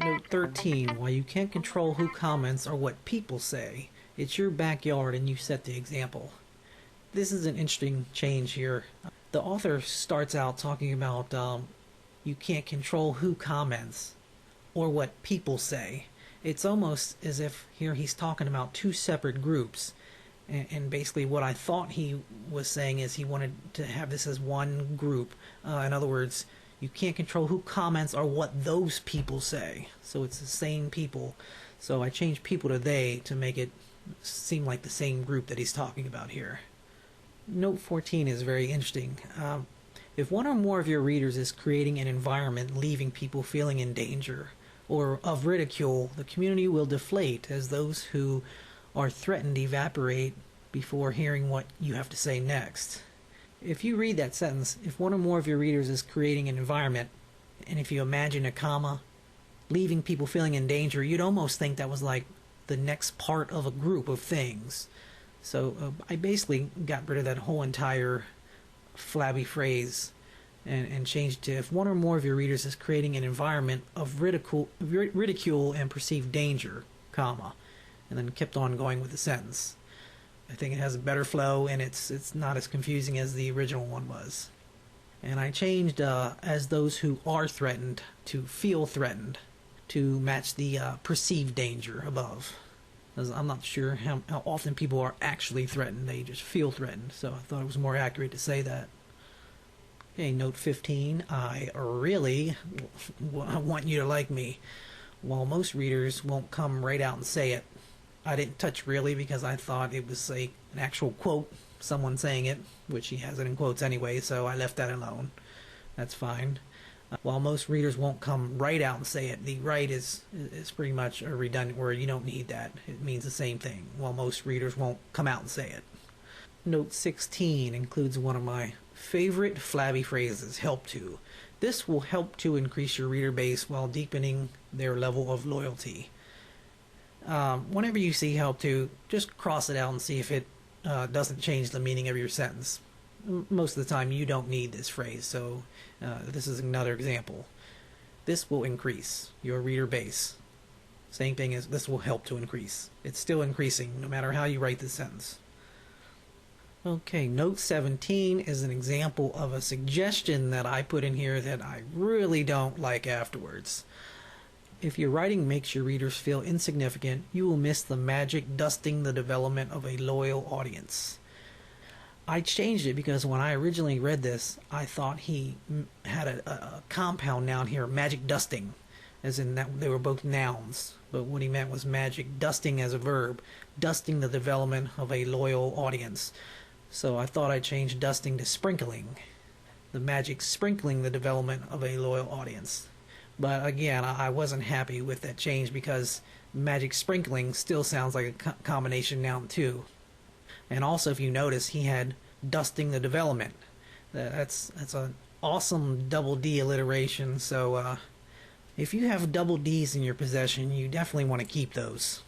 Note 13. While you can't control who comments or what people say, it's your backyard and you set the example. This is an interesting change here. The author starts out talking about you can't control who comments or what people say. It's almost as if here he's talking about two separate groups. And basically what I thought he was saying is he wanted to have this as one group. In other words, you can't control who comments or what those people say. So it's the same people. So I changed people to they to make it seem like the same group that he's talking about here. Note 14 is very interesting. If one or more of your readers is creating an environment leaving people feeling in danger or of ridicule, the community will deflate as those who are threatened evaporate before hearing what you have to say next. If you read that sentence, if one or more of your readers is creating an environment, and if you imagine a comma, leaving people feeling in danger, you'd almost think that was like the next part of a group of things. So I basically got rid of that whole entire flabby phrase and changed it to if one or more of your readers is creating an environment of ridicule and perceived danger, comma, and then kept on going with the sentence. I think it has a better flow and it's not as confusing as the original one was. And I changed as those who are threatened to feel threatened to match the perceived danger above. As I'm not sure how often people are actually threatened, they just feel threatened, so I thought it was more accurate to say that. Okay, note 15, I really want you to like me. While most readers won't come right out and say it, I didn't touch really because I thought it was an actual quote, someone saying it, which he has it in quotes anyway, so I left that alone. That's fine. While most readers won't come right out and say it, the right is pretty much a redundant word. You don't need that. It means the same thing. While most readers won't come out and say it. Note 16 includes one of my favorite flabby phrases, help to. This will help to increase your reader base while deepening their level of loyalty. Whenever you see help to, just cross it out and see if it doesn't change the meaning of your sentence. Most of the time you don't need this phrase, so this is another example. This will increase your reader base. Same thing as this will help to increase. It's still increasing no matter how you write this sentence. Okay, note 17 is an example of a suggestion that I put in here that I really don't like afterwards. If your writing makes your readers feel insignificant, you will miss the magic dusting the development of a loyal audience. I changed it because when I originally read this, I thought he had a compound noun here, magic dusting, as in that they were both nouns. But what he meant was magic dusting as a verb, dusting the development of a loyal audience. So I thought I'd change dusting to sprinkling, the magic sprinkling the development of a loyal audience. But again, I wasn't happy with that change because magic sprinkling still sounds like a combination noun too. And also, if you notice, he had dusting the development. That's an awesome double D alliteration. So if you have double D's in your possession, you definitely want to keep those.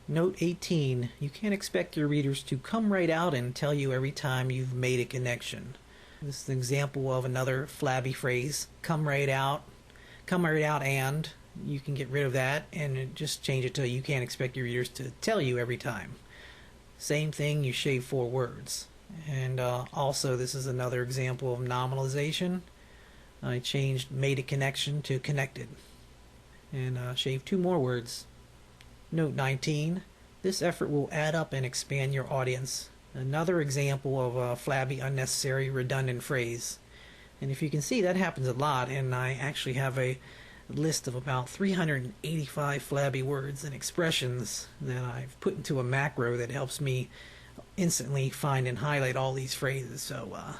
Note 18. You can't expect your readers to come right out and tell you every time you've made a connection. This is an example of another flabby phrase, come right out. Come right out, and you can get rid of that and just change it to you can't expect your readers to tell you every time. Same thing, you shave 4 words. And also this is another example of nominalization. I changed made a connection to connected and shaved 2 more words. Note 19. This effort will add up and expand your audience. Another example of a flabby, unnecessary, redundant phrase. And if you can see, that happens a lot, and I actually have a list of about 385 flabby words and expressions that I've put into a macro that helps me instantly find and highlight all these phrases. So at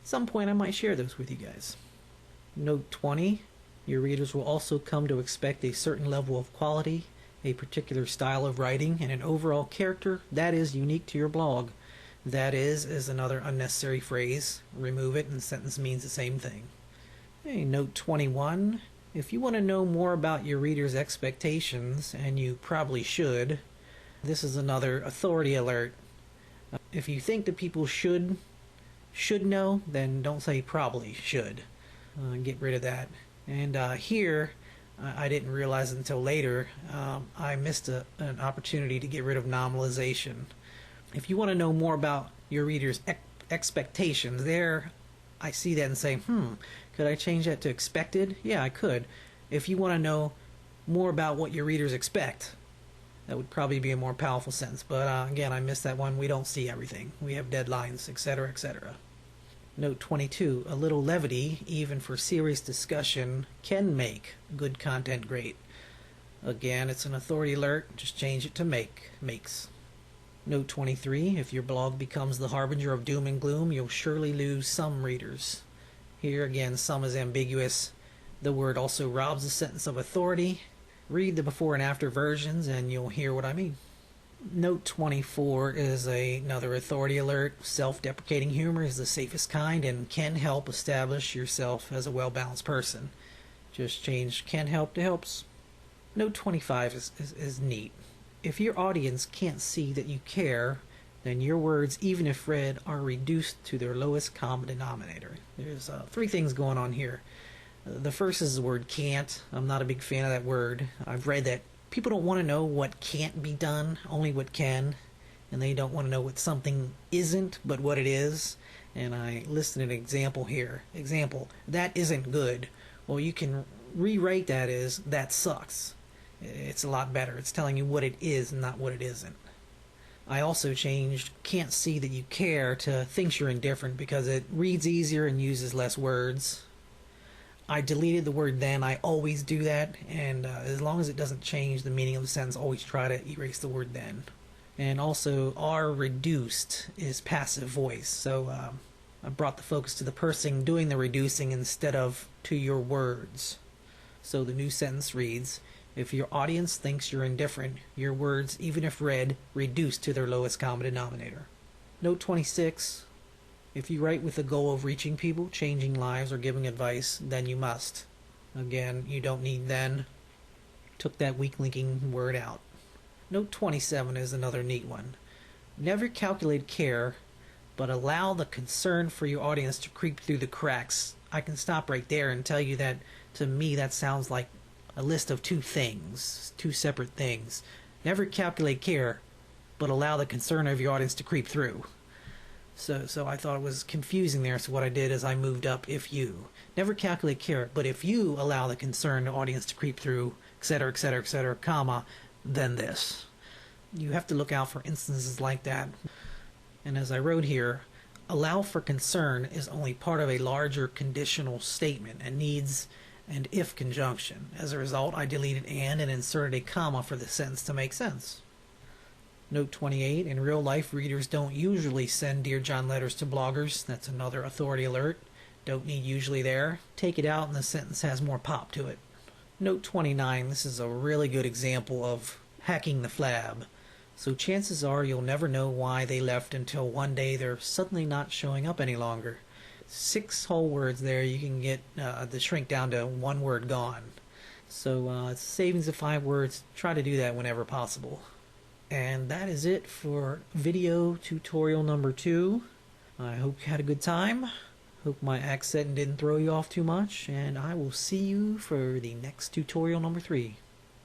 some point I might share those with you guys. Note 20. Your readers will also come to expect a certain level of quality, a particular style of writing, and an overall character that is unique to your blog. That is another unnecessary phrase. Remove it and the sentence means the same thing. Okay, note 21. If you want to know more about your readers' expectations, and you probably should, this is another authority alert. If you think that people should should know, then don't say probably should. Get rid of that. And here, I didn't realize it until later, I missed an opportunity to get rid of nominalization. If you want to know more about your reader's expectations, there I see that and say, could I change that to expected? Yeah, I could. If you want to know more about what your readers expect, that would probably be a more powerful sentence. But again, I missed that one. We don't see everything. We have deadlines, etc., etc. Note 22, a little levity, even for serious discussion, can make good content great. Again, it's an authority alert. Just change it to makes. Note 23, if your blog becomes the harbinger of doom and gloom, you'll surely lose some readers. Here again, some is ambiguous. The word also robs the sentence of authority. Read the before and after versions and you'll hear what I mean. Note 24 is another authority alert. Self-deprecating humor is the safest kind and can help establish yourself as a well-balanced person. Just change can help to helps. Note 25 is neat. If your audience can't see that you care, then your words, even if read, are reduced to their lowest common denominator. There's 3 things going on here. The first is the word can't. I'm not a big fan of that word. I've read that people don't want to know what can't be done, only what can. And they don't want to know what something isn't, but what it is. And I listed an example here. Example, that isn't good. Well, you can rewrite that as that sucks. It's a lot better. It's telling you what it is and not what it isn't. I also changed can't see that you care to thinks you're indifferent because it reads easier and uses less words. I deleted the word then. I always do that, and as long as it doesn't change the meaning of the sentence, always try to erase the word then. And also, R reduced is passive voice, so I brought the focus to the person doing the reducing instead of to your words. So the new sentence reads, if your audience thinks you're indifferent, your words, even if read, reduce to their lowest common denominator. Note 26. If you write with the goal of reaching people, changing lives, or giving advice, then you must. Again, you don't need then. Took that weak linking word out. Note 27 is another neat one. Never calculate care, but allow the concern for your audience to creep through the cracks. I can stop right there and tell you that, to me, that sounds like a list of 2 things, 2 separate things. Never calculate care, but allow the concern of your audience to creep through. So I thought it was confusing there, so what I did is I moved up if you. Never calculate care, but if you allow the concerned audience to creep through, etc., etc., etc., comma, then this. You have to look out for instances like that. And as I wrote here, allow for concern is only part of a larger conditional statement and needs an if conjunction. As a result, I deleted and inserted a comma for the sentence to make sense. Note 28, in real life, readers don't usually send Dear John letters to bloggers. That's another authority alert. Don't need usually there. Take it out and the sentence has more pop to it. Note 29, this is a really good example of hacking the flab. So chances are you'll never know why they left until one day they're suddenly not showing up any longer. 6 whole words there, you can get the shrink down to 1 word gone. So it's savings of 5 words. Try to do that whenever possible. And that is it for video tutorial number 2. I hope you had a good time. Hope my accent didn't throw you off too much. And I will see you for the next tutorial number 3.